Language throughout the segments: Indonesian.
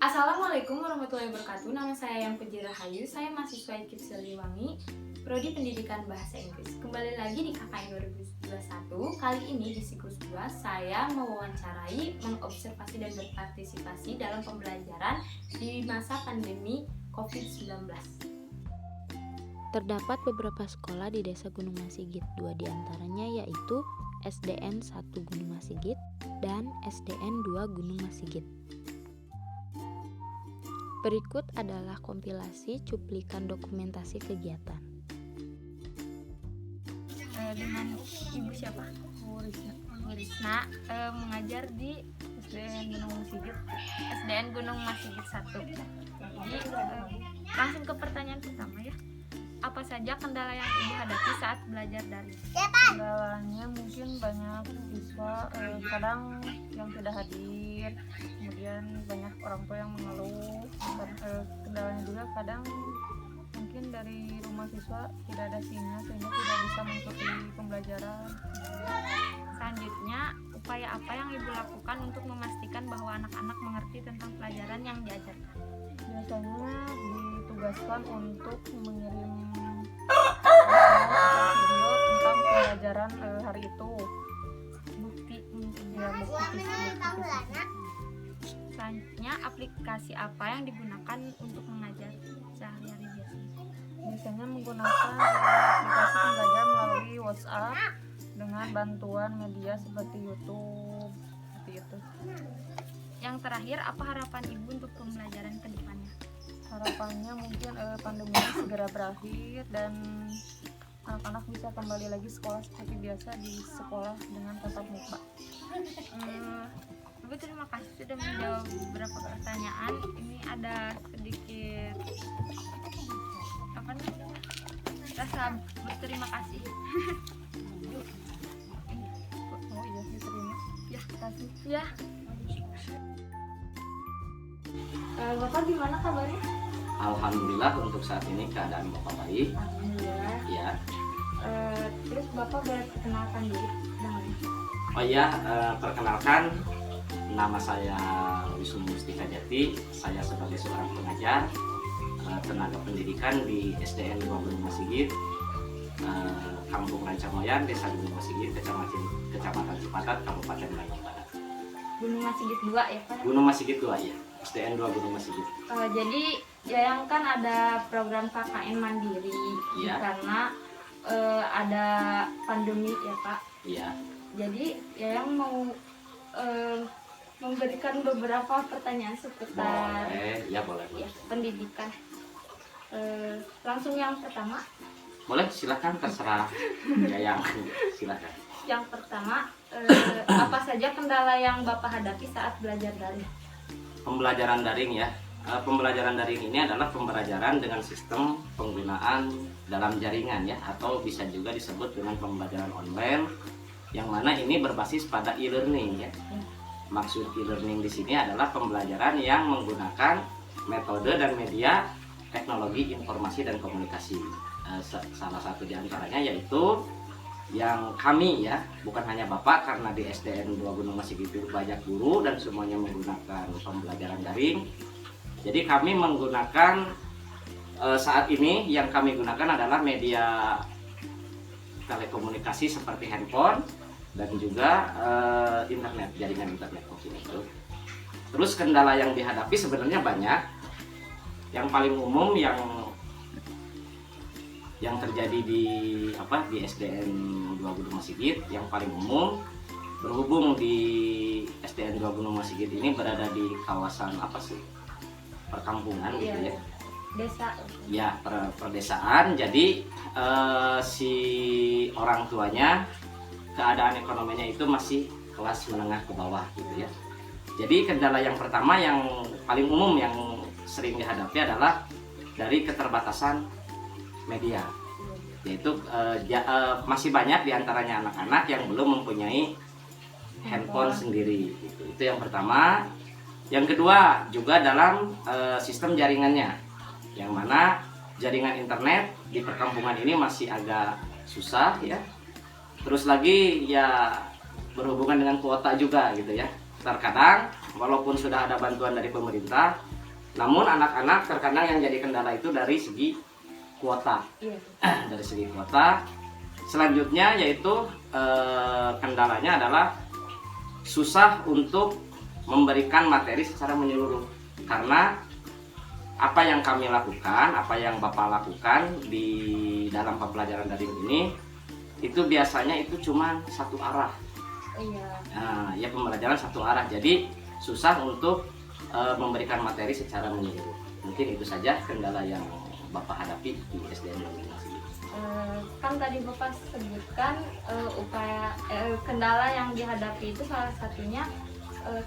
Assalamualaikum warahmatullahi wabarakatuh. Nama saya Yang Puji Rahayu. Saya mahasiswa IKIP Siliwangi, Prodi Pendidikan Bahasa Inggris. Kembali lagi di KKN 2021. Kali ini di siklus 2 saya mewawancarai, mengobservasi dan berpartisipasi dalam pembelajaran di masa pandemi COVID-19. Terdapat beberapa sekolah di Desa Gunung Masigit, 2 diantaranya yaitu SDN 1 Gunung Masigit dan SDN 2 Gunung Masigit. Berikut adalah kompilasi cuplikan dokumentasi kegiatan. Dengan Ibu siapa? Risna, mengajar di SDN Gunung Masigit, SDN Gunung Masigit 1. Jadi langsung ke pertanyaan pertama ya. Apa saja kendala yang Ibu hadapi saat belajar daring? Kendalanya mungkin banyak siswa kadang yang tidak hadir, kemudian banyak orang tua yang mengeluh. Kendalanya juga kadang mungkin dari rumah siswa tidak ada sinyal sehingga tidak bisa mengikuti pembelajaran. Selanjutnya, upaya apa yang Ibu lakukan untuk memastikan bahwa anak-anak mengerti tentang pelajaran yang diajarkan? Biasanya ditugaskan untuk mengirim video tentang pembelajaran hari itu. Bukti Bukti. Selanjutnya, aplikasi apa yang digunakan untuk mengajar sehari-hari biasanya? Biasanya menggunakan aplikasi pembelajaran melalui WhatsApp dengan bantuan media seperti YouTube, seperti itu. Yang terakhir, apa harapan Ibu untuk pembelajaran ke depannya? Harapannya mungkin pandemi ini segera berakhir dan anak-anak bisa kembali lagi sekolah seperti biasa di sekolah dengan tatap muka. Ibu terima kasih sudah menjawab beberapa pertanyaan. Ini ada sedikit rasa berterima kasih. Oh iya, diterima. Ya, Kasih. ya. Bapak gimana kabarnya? Alhamdulillah untuk saat ini keadaan Bapak baik. Alhamdulillah. Ya. Terus Bapak boleh perkenalkan diri namanya? Oh iya, perkenalkan nama saya Wisnu Mustika Jati. Saya sebagai seorang pengajar tenaga pendidikan di SDN 2 Gunung Masigit, Kampung Rancamoyan, Desa Gunung Masigit, Kecamatan Cipatat, Kabupaten Bandung Barat. Gunung Masigit 2 ya Pak? Gunung Masigit 2 ya, SDN 2 Gunung Masigit. Jadi Yayang kan ada program KKN Mandiri. Iya. Karena ada pandemi ya Pak. Iya. Jadi Yayang mau memberikan beberapa pertanyaan seputar Boleh, ya boleh. ya, pendidikan. Langsung yang pertama. Boleh, silakan terserah. Ya, silakan. Yang pertama, apa saja kendala yang Bapak hadapi saat belajar daring? Pembelajaran daring ya. Pembelajaran daring ini adalah pembelajaran dengan sistem penggunaan dalam jaringan ya, atau bisa juga disebut dengan pembelajaran online, yang mana ini berbasis pada e-learning ya. Maksud e-learning di sini adalah pembelajaran yang menggunakan metode dan media teknologi informasi dan komunikasi. Salah satu diantaranya yaitu yang kami ya, bukan hanya Bapak, karena di SDN 2 Gunung Masigit itu banyak guru dan semuanya menggunakan pembelajaran daring. Jadi kami menggunakan saat ini yang kami gunakan adalah media telekomunikasi seperti handphone dan juga internet, jaringan internet mungkin itu. Terus kendala yang dihadapi sebenarnya banyak. Yang paling umum yang terjadi di SDN 2 Gunung Masigit, yang paling umum berhubung di SDN 2 Gunung Masigit ini berada di kawasan perkampungan gitu ya. Desa. Ya, perdesaan. Jadi si orang tuanya keadaan ekonominya itu masih kelas menengah ke bawah gitu ya. Jadi kendala yang pertama yang paling umum yang sering dihadapi adalah dari keterbatasan media, yaitu masih banyak diantaranya anak-anak yang belum mempunyai handphone sendiri gitu. Itu yang pertama. Yang kedua juga dalam sistem jaringannya, yang mana jaringan internet di perkampungan ini masih agak susah ya. Terus lagi ya berhubungan dengan kuota juga gitu ya. Terkadang walaupun sudah ada bantuan dari pemerintah, Namun anak-anak terkadang yang jadi kendala itu dari segi kuota. Iya. Dari segi kuota. Selanjutnya yaitu kendalanya adalah susah untuk memberikan materi secara menyeluruh, karena apa yang kami lakukan, apa yang Bapak lakukan di dalam pembelajaran daring ini itu biasanya itu cuma satu arah. Iya. Nah, ya pembelajaran satu arah, jadi susah untuk memberikan materi secara menyeluruh. Mungkin itu saja kendala yang Bapak hadapi di SDN Masih. Kan tadi Bapak sebutkan kendala yang dihadapi itu salah satunya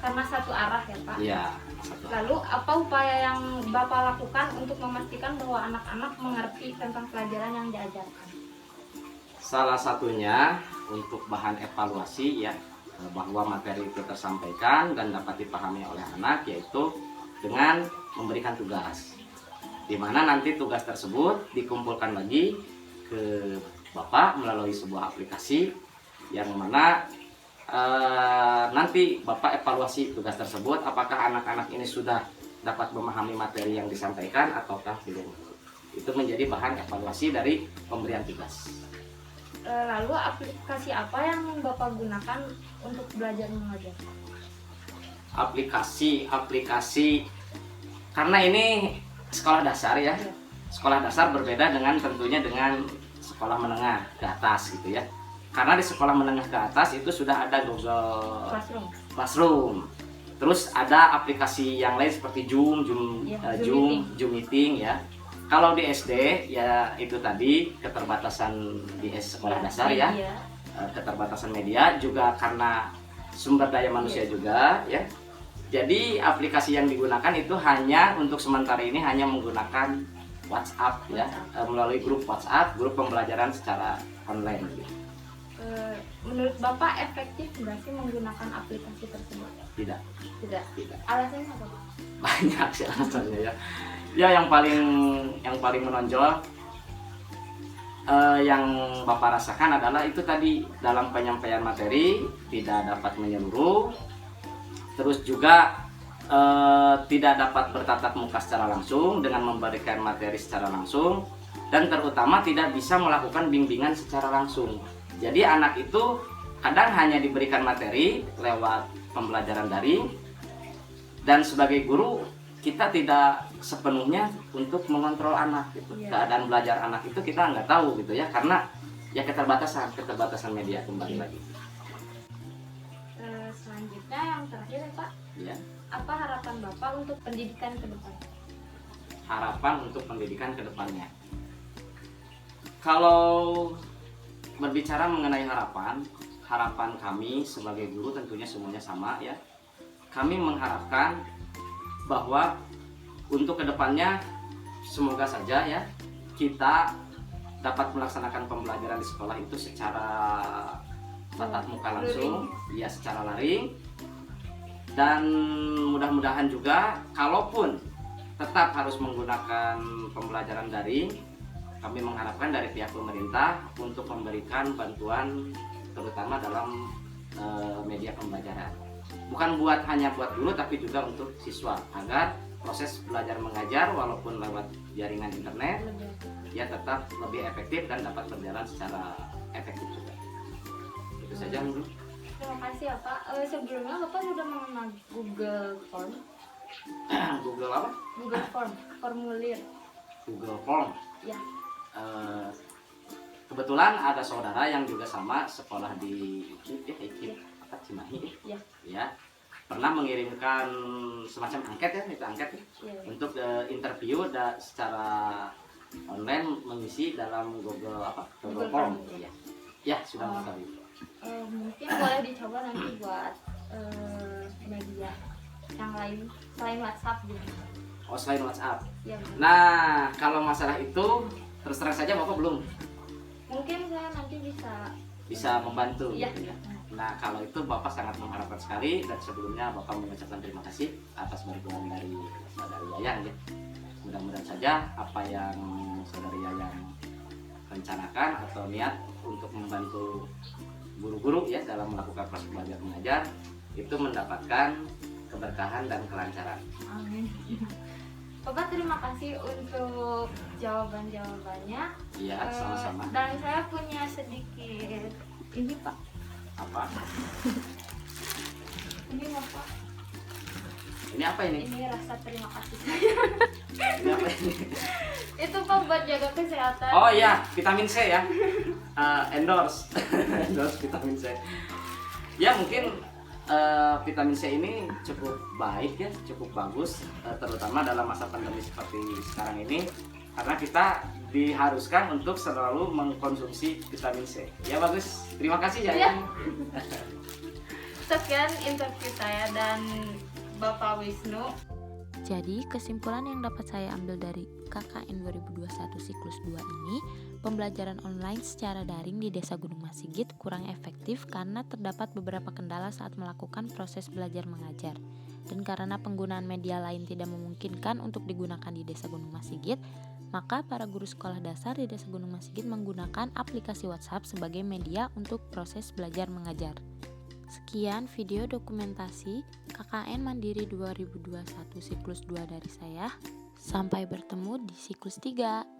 karena satu arah ya Pak. Iya, satu arah. Lalu apa upaya yang Bapak lakukan untuk memastikan bahwa anak-anak mengerti tentang pelajaran yang diajarkan? Salah satunya untuk bahan evaluasi ya, bahwa materi itu tersampaikan dan dapat dipahami oleh anak, yaitu dengan memberikan tugas, di mana nanti tugas tersebut dikumpulkan lagi ke Bapak melalui sebuah aplikasi yang mana nanti Bapak evaluasi tugas tersebut, apakah anak-anak ini sudah dapat memahami materi yang disampaikan ataukah belum. Itu menjadi bahan evaluasi dari pemberian tugas. Lalu aplikasi apa yang Bapak gunakan untuk belajar mengajar? Aplikasi karena ini sekolah dasar ya. Iya. Sekolah dasar berbeda dengan tentunya dengan sekolah menengah ke atas gitu ya. Karena di sekolah menengah ke atas itu sudah ada Google Classroom. Terus ada aplikasi yang lain seperti Zoom Meeting ya. Kalau di SD ya itu tadi keterbatasan di sekolah dasar ya. Keterbatasan media juga karena sumber daya manusia juga ya. Jadi aplikasi yang digunakan itu hanya untuk sementara ini hanya menggunakan WhatsApp ya, melalui grup WhatsApp, grup pembelajaran secara online gitu. Menurut Bapak efektif nggak sih menggunakan aplikasi tersebut? Tidak. Alasannya apa? Banyak sih alasannya ya. Ya yang paling menonjol yang Bapak rasakan adalah itu tadi, dalam penyampaian materi tidak dapat menyeluruh, terus juga tidak dapat bertatap muka secara langsung dengan memberikan materi secara langsung, dan terutama tidak bisa melakukan bimbingan secara langsung. Jadi anak itu kadang hanya diberikan materi lewat pembelajaran daring, dan sebagai guru kita tidak sepenuhnya untuk mengontrol anak gitu. Keadaan belajar anak itu kita nggak tahu gitu ya, karena ya keterbatasan media kembali lagi. Selanjutnya yang terakhir ya Pak, Ya. apa harapan Bapak untuk pendidikan ke depan? Harapan untuk pendidikan ke depannya. Kalau berbicara mengenai harapan kami sebagai guru tentunya semuanya sama ya. Kami mengharapkan bahwa untuk kedepannya semoga saja ya kita dapat melaksanakan pembelajaran di sekolah itu secara tatap muka langsung, ya secara laring, dan mudah-mudahan juga kalaupun tetap harus menggunakan pembelajaran daring, kami mengharapkan dari pihak pemerintah untuk memberikan bantuan terutama dalam media pembelajaran. Bukan hanya buat guru tapi juga untuk siswa, agar proses belajar mengajar walaupun lewat jaringan internet ya tetap lebih efektif dan dapat berjalan secara efektif juga. Itu saja mungkin. Terima kasih ya Pak. Sebelumnya Bapak sudah mengenal Google Form? Google apa? Google Form, formulir. Google Form. Ya. Kebetulan ada saudara yang juga sama sekolah di Cimahi ya, pernah mengirimkan semacam angket ya, itu angket ya, untuk interview secara online mengisi dalam Google Form ya sudah mengetahui. Mungkin boleh dicoba nanti buat media yang lain selain WhatsApp gitu. Selain WhatsApp Ya, nah kalau masalah itu terus terang saja Bapak belum mungkin saya nanti bisa membantu ya. gitu ya. Nah kalau itu Bapak sangat mengharapkan sekali, dan sebelumnya Bapak mengucapkan terima kasih atas bantuan dari saudari Yayang ya. Mudah-mudahan saja apa yang saudari Yayang rencanakan atau niat untuk membantu guru-guru ya dalam melakukan proses belajar mengajar itu mendapatkan keberkahan dan kelancaran. Amin. Bapak terima kasih untuk jawaban-jawabannya. Iya, sama-sama. Dan saya punya sedikit ini Pak. Apa? Ini Bapak. Ini apa ini? Ini rasa terima kasih saya. Ini apa ini? Itu Pak buat jaga kesehatan. Oh iya, vitamin C ya. Endorse. Endorse vitamin C. Ya mungkin vitamin C ini cukup baik ya, cukup bagus, terutama dalam masa pandemi seperti sekarang ini, karena kita diharuskan untuk selalu mengkonsumsi vitamin C. Ya bagus, terima kasih ya. Iya. Sekian interview saya dan Bapak Wisnu. Jadi, kesimpulan yang dapat saya ambil dari KKN 2021 siklus 2 ini, pembelajaran online secara daring di Desa Gunung Masigit kurang efektif karena terdapat beberapa kendala saat melakukan proses belajar mengajar. Dan karena penggunaan media lain tidak memungkinkan untuk digunakan di Desa Gunung Masigit, maka para guru sekolah dasar di Desa Gunung Masigit menggunakan aplikasi WhatsApp sebagai media untuk proses belajar mengajar. Sekian video dokumentasi KKN Mandiri 2021 siklus 2 dari saya. Sampai bertemu di siklus 3.